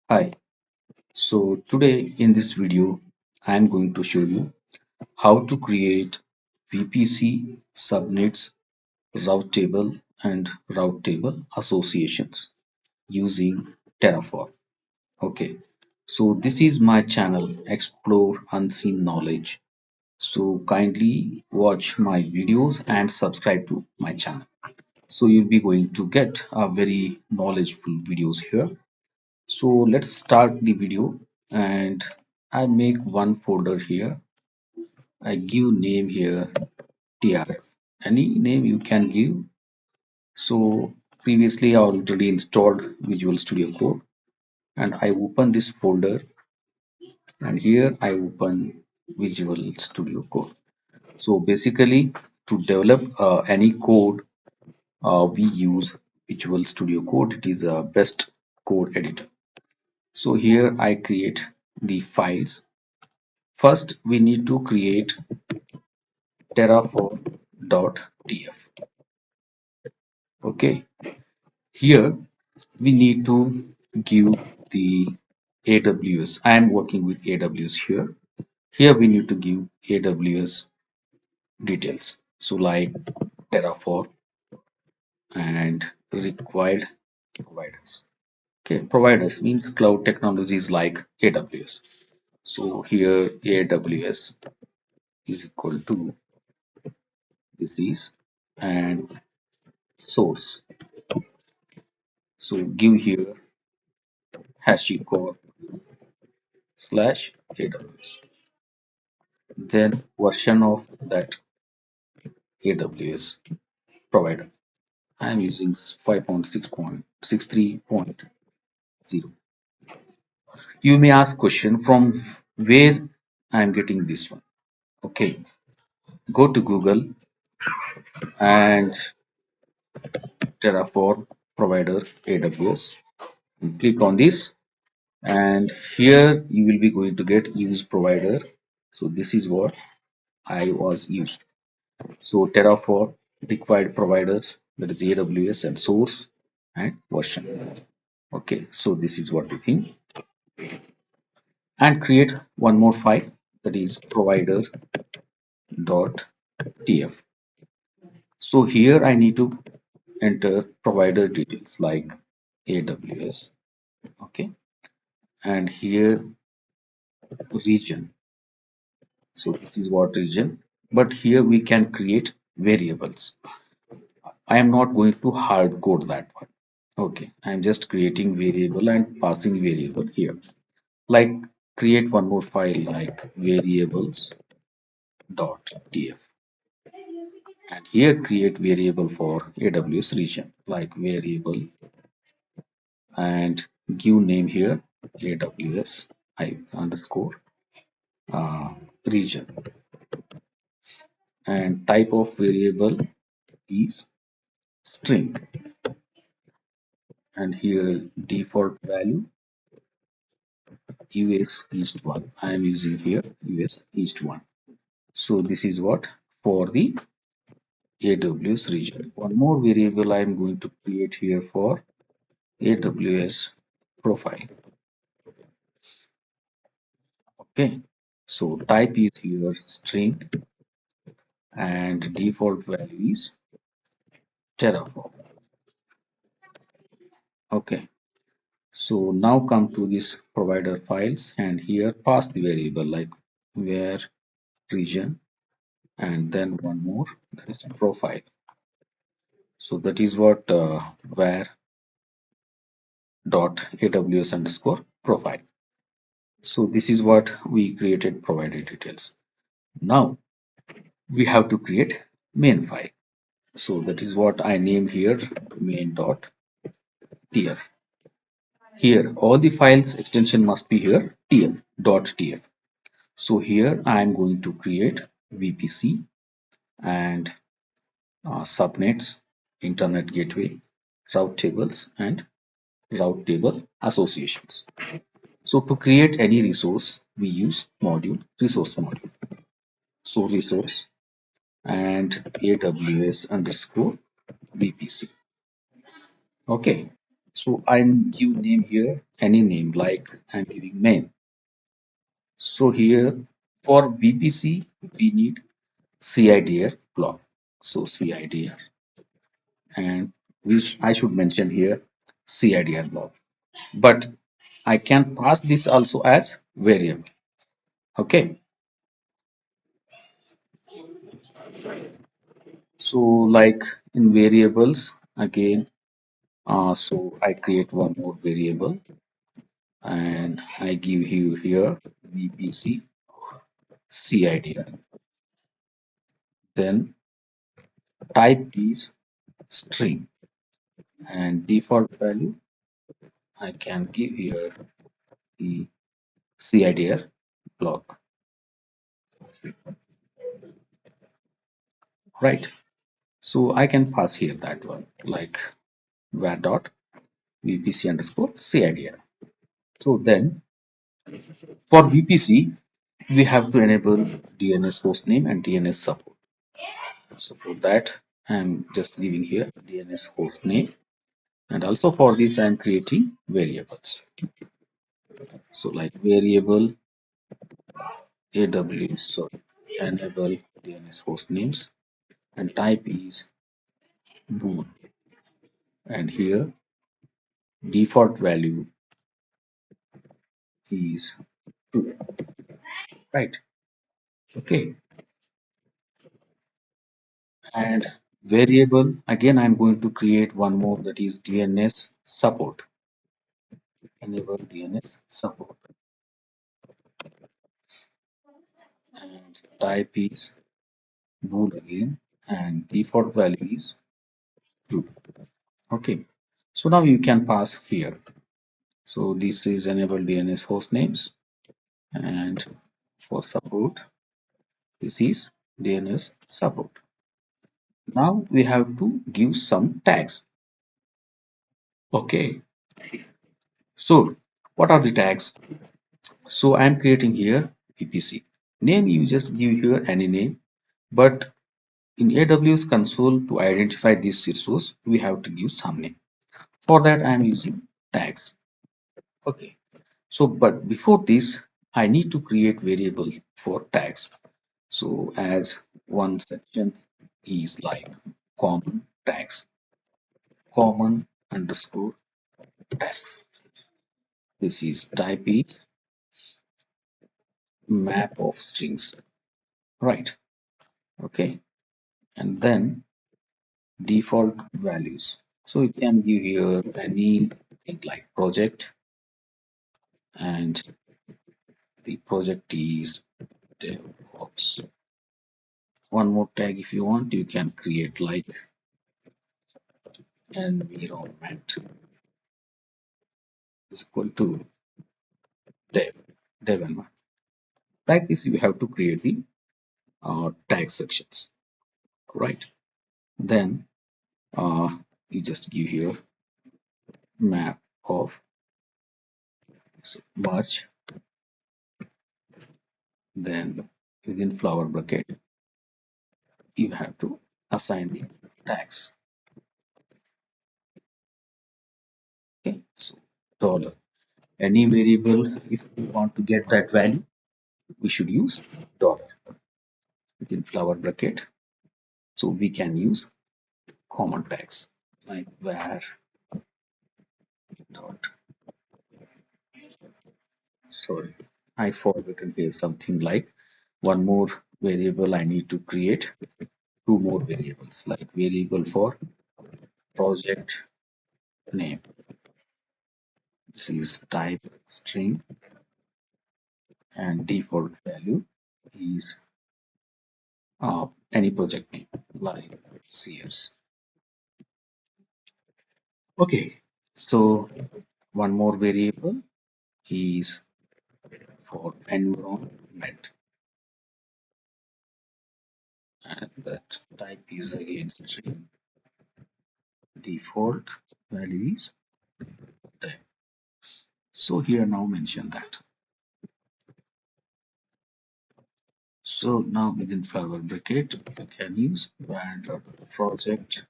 Hi, so today in this video, I am going to show you how to create VPC subnets, route table and route table associations using Terraform. Okay, so this is my channel, Explore Unseen Knowledge. So kindly watch my videos and subscribe to my channel. So you'll be going to get a very knowledgeable videos here. So let's start the video and I make one folder here. I give name here TRF. Any name you can give. So previously I already installed Visual Studio Code and I open this folder and here I open Visual Studio Code. So basically to develop any code we use Visual Studio Code. It is a best code editor. So here I create the files. First, we need to create terraform.tf. Okay, here we need to give the AWS. I am working with AWS here. Here we need to give AWS details. So like Terraform and required providers. Okay, providers means cloud technologies like AWS. So here AWS is equal to this is and source. So give here HashiCorp slash AWS. Then version of that AWS provider. I am using 5.6.63.0. You may ask question from where I am getting this one. Okay, go to Google and Terraform provider AWS. Click on this and here you will be going to get use provider. So this is what I was used. So Terraform required providers, that is AWS and source and version. Okay, so this is what the thing. And create one more file, that is provider.tf. So here I need to enter provider details like AWS. Okay, and here region. So this is what region, but here we can create variables. I am not going to hard code that one. Okay, I'm just creating variable and passing variable here. Like create one more file like variables.tf and here create variable for AWS region like variable and give name here AWS I underscore region and type of variable is string and here default value US East 1. I am using here US East 1. So this is what for the AWS region. One more variable I am going to create here for AWS profile. Okay. So type is here string and default value is Terraform. Okay. So now come to this provider files and here pass the variable like where region and then one more, that is profile. So that is what where dot aws underscore profile. So this is what we created provider details. Now we have to create main file. So that is what I name here main dot tf. Here all the files extension must be here tf dot tf. So here I am going to create VPC and subnets, internet gateway, route tables and route table associations. So to create any resource, we use module, resource module. So resource and AWS underscore VPC. Okay. So I give name here any name like I'm giving main. So here for VPC we need CIDR block. So CIDR, and which I should mention here CIDR block. But I can pass this also as variable. Okay. So like in variables again, so I create one more variable and I give you here VPC CIDR. Then type is string and default value I can give here the CIDR block, right? So I can pass here that one like var dot VPC underscore CIDR. So then for VPC we have to enable DNS hostname and DNS support. So for that I'm just giving here DNS hostname, and also for this I'm creating variables. So like variable AWS, sorry, enable DNS host names and type is bool, and here default value is true, right? Okay, and variable again I'm going to create one more, that is DNS support. Enable DNS support and type is bool again, and default value is true. Okay, so now you can pass here. So this is enable DNS host names, and for support this is DNS support. Now we have to give some tags. Okay, so what are the tags? So I'm creating here VPC. Name you just give here any name, but in AWS console to identify this resource, we have to give some name. For that I'm using tags. Okay, so but before this, I need to create variable for tags. So as one section is like common tags, common underscore tags. This is type is map of strings, right? Okay, and then default values. So you can give here anything like project, and the project is DevOps. One more tag if you want, you can create like environment is equal to dev, dev environment. Like this, you have to create the tag sections, right? Then you just give here map of, so merge, then within flower bracket you have to assign the tags. Okay, so dollar, any variable if we want to get that value we should use dollar within flower bracket, so we can use common tags like var dot, sorry I forgotten here something like one more variable I need to create, two more variables like variable for project name. This is type string and default value is any project name like CS. Okay, so one more variable is for environment, and that type is again string, default value is type. So here now mention that. So now within flower bracket you can use var project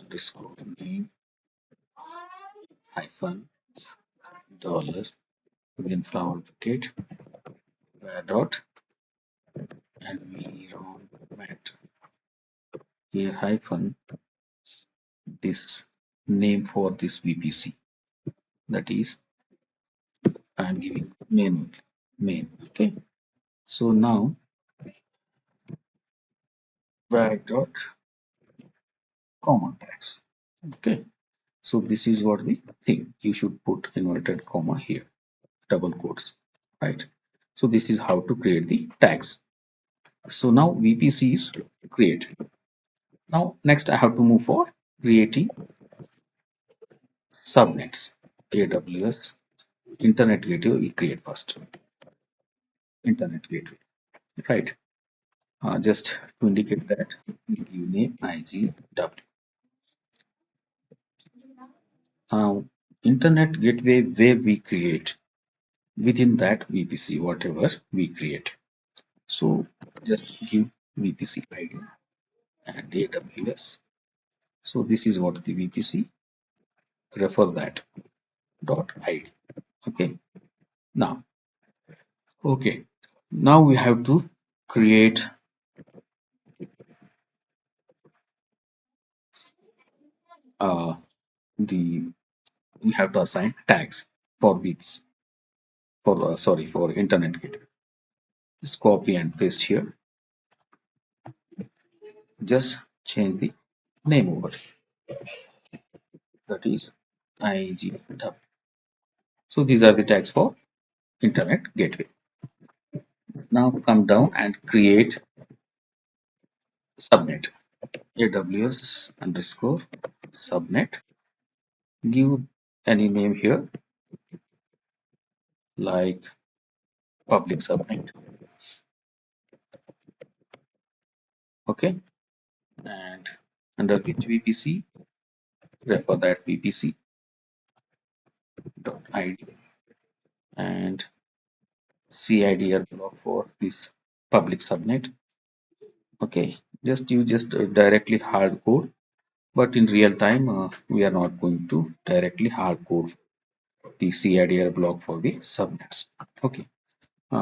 underscore name hyphen dollar within flower bracket var dot environment here hyphen this name for this VPC, that is I'm giving main. Okay, so now var dot common tags. Okay, so this is what the thing you should put inverted comma here, double quotes, right? So this is how to create the tags. So now VPC is created. Now next I have to move for creating subnets. AWS Internet Gateway we create first. Internet Gateway, right? Just to indicate that, we give name IGW. Now, Internet Gateway where we create within that VPC, whatever we create. So just give VPC ID and AWS. So this is what the VPC refer that dot ID. Okay. Now, okay. Now we have to create uh, the we have to assign tags for VPC for sorry for Internet Gateway. Just copy and paste here. Just change the name over. That is IGW. So these are the tags for Internet Gateway. Now come down and create subnet. AWS underscore subnet. Give any name here like public subnet. Okay. And under which VPC, refer that VPC dot ID and CIDR block for this public subnet. Okay. Just you just directly hard code, but in real time we are not going to directly hard code the CIDR block for the subnets. Okay.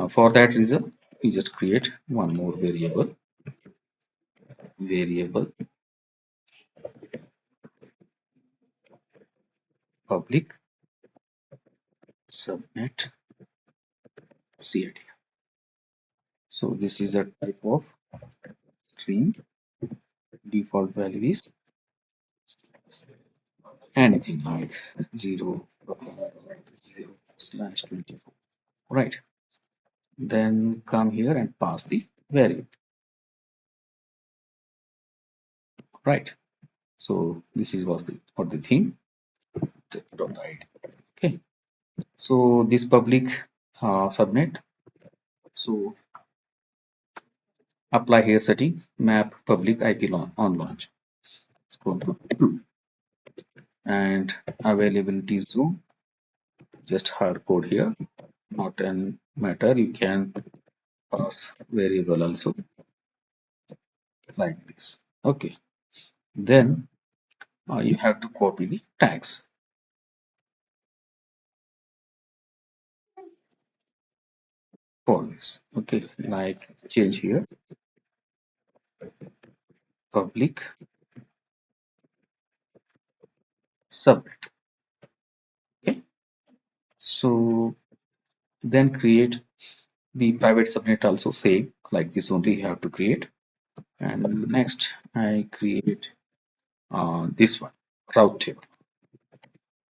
For that reason, we just create one more variable public subnet CIDR. So this is a type of string. Default value is anything like 0, 0 slash 24. Right. Then come here and pass the variable. Right. So this is what the thing dot ID. Okay. So this public subnet. So apply here setting map public IP on launch. Scroll to 2 and availability zone. Just hard code here. Not an matter. You can pass variable also like this. Okay. Then you have to copy the tags for this. Okay. Like change here public subnet. Okay. So then create the private subnet also same like this only you have to create. And next I create this one route table.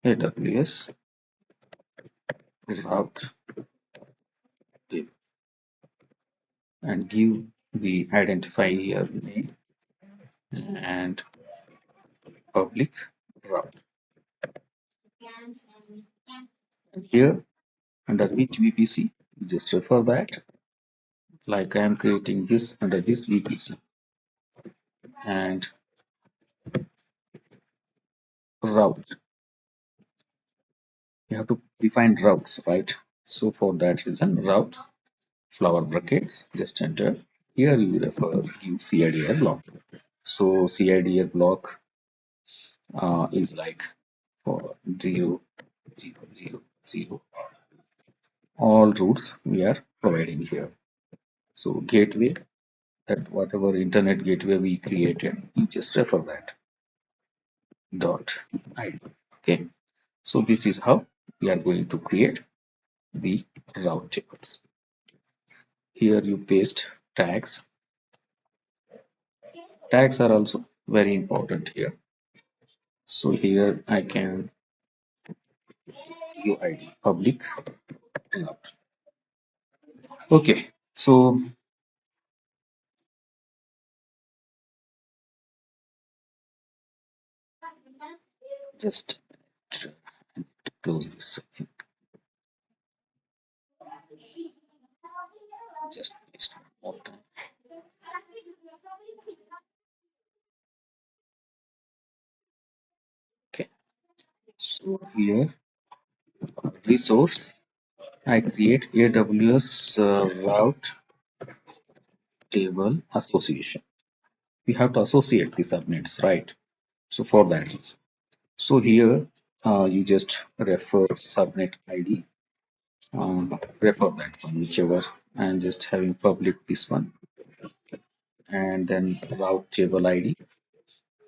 AWS route table and give the identifier name and public route. And here under which VPC, just refer that like I am creating this under this VPC and route. You have to define routes, right? So for that reason, route flower brackets, just enter. Here you refer give CIDR block. So CIDR block is like for 0, 0, 0, 0. All routes we are providing here. So gateway, that whatever internet gateway we created, you just refer that dot id. Okay. So this is how we are going to create the route tables. Here you paste tags. Tags are also very important here. So here I can give id public route. Okay. So just close this. I think just paste one more time. Okay. So here resource, I create AWS route table association. We have to associate the subnets, right? So for that reason. So here you just refer subnet ID, refer that one, whichever. I'm just having public this one, and then route table ID.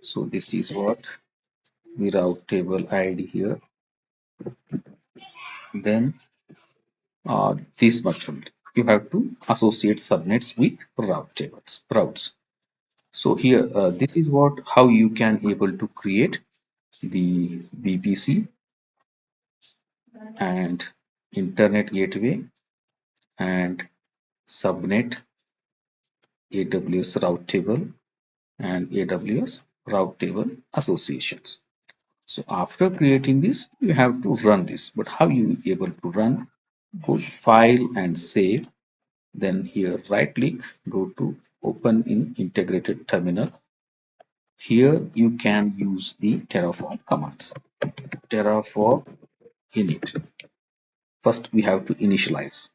So this is what the route table ID here. Then this much only. You have to associate subnets with route tables, routes. So here, this is what how you can able to create the VPC and internet gateway and subnet AWS route table and AWS route table associations. So after creating this, you have to run this. But how you able to run? Go to File and Save. Then here right click, go to Open in Integrated Terminal. Here you can use the Terraform commands. Terraform init. First we have to initialize.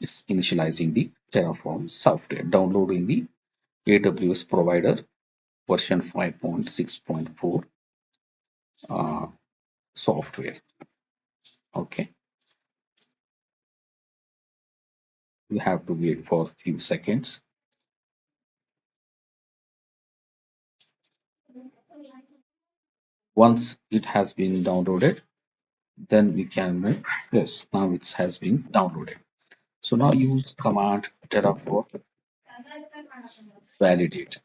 It's initializing the Terraform software. Downloading the AWS provider version 5.6.4 software. Okay, we have to wait for a few seconds. Once it has been downloaded, then we can make, yes, now it has been downloaded. So now use command terraform validate.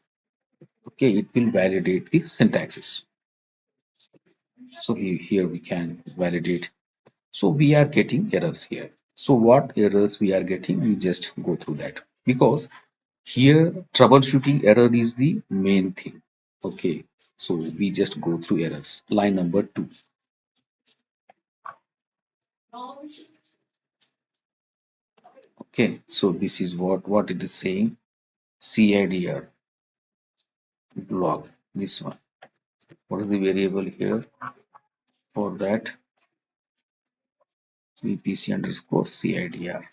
Okay, it will validate the syntaxes. So here we can validate. So we are getting errors here. So what errors we are getting, we just go through that, because here troubleshooting error is the main thing. Okay, so we just go through errors. Line number 2. Okay, so this is what it is saying. CIDR log, this one. What is the variable here for that? VPC underscore CIDR.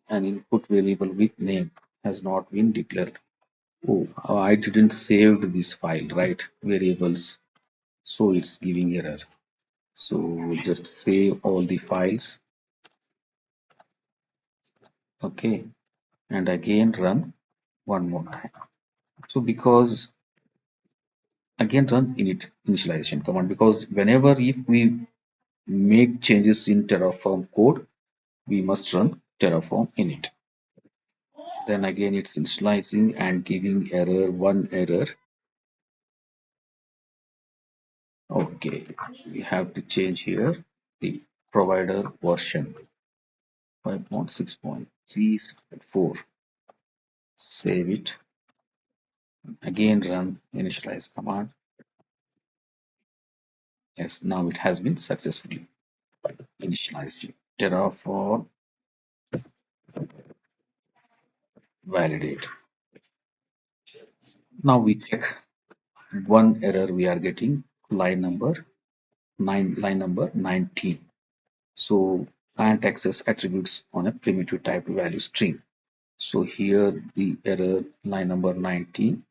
An input variable with name has not been declared. Oh, I didn't save this file, right? Variables. So it's giving error. So just save all the files. Okay. And again run one more time. So because again run initialization command, because whenever if we make changes in Terraform code, we must run Terraform init. Then again it's initializing and giving error, one error. Okay, we have to change here the provider version 5.6.3.4. Save it. Again run initialize command. Yes, now it has been successfully initialized. Terraform validate. Now we check one error we are getting, line number 19. So can't access attributes on a primitive type value string. So here the error line number 19,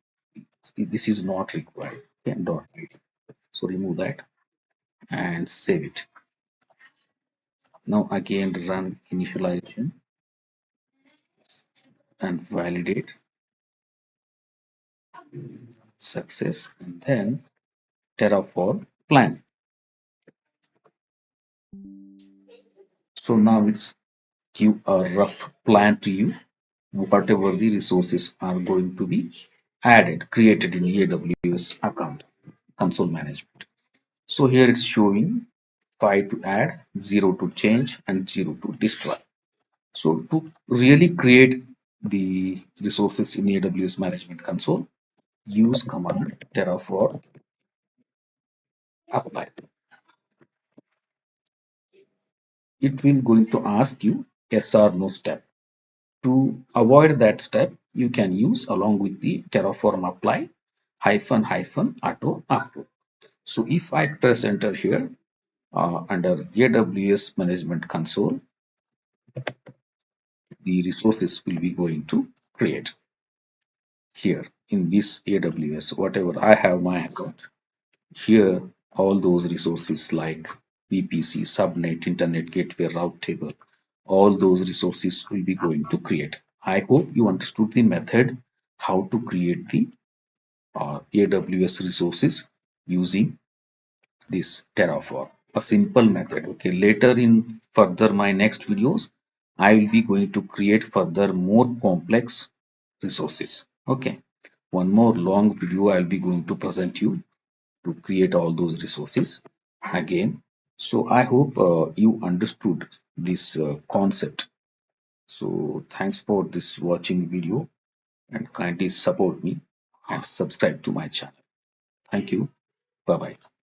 this is not required. Okay, dot ID. So remove that and save it. Now again run initialization and validate success, and then Terraform plan. So now it's give a rough plan to you, whatever the resources are going to be added, created in AWS account, console management. So here it's showing 5 to add, 0 to change, and 0 to destroy. So to really create the resources in AWS management console, use command terraform apply. It will going to ask you yes or no step. To avoid that step, you can use along with the terraform apply hyphen hyphen auto upload. So if I press enter here under AWS management console, the resources will be going to create here in this AWS, whatever I have my account. Here, all those resources like VPC, subnet, internet gateway, route table, all those resources will be going to create. I hope you understood the method how to create the AWS resources using this Terraform. A simple method. Okay, later in further my next videos, I will be going to create further more complex resources. Okay, one more long video I will be going to present you to create all those resources again. So I hope you understood this concept. So thanks for this watching video and kindly support me and subscribe to my channel. Thank you. Bye bye.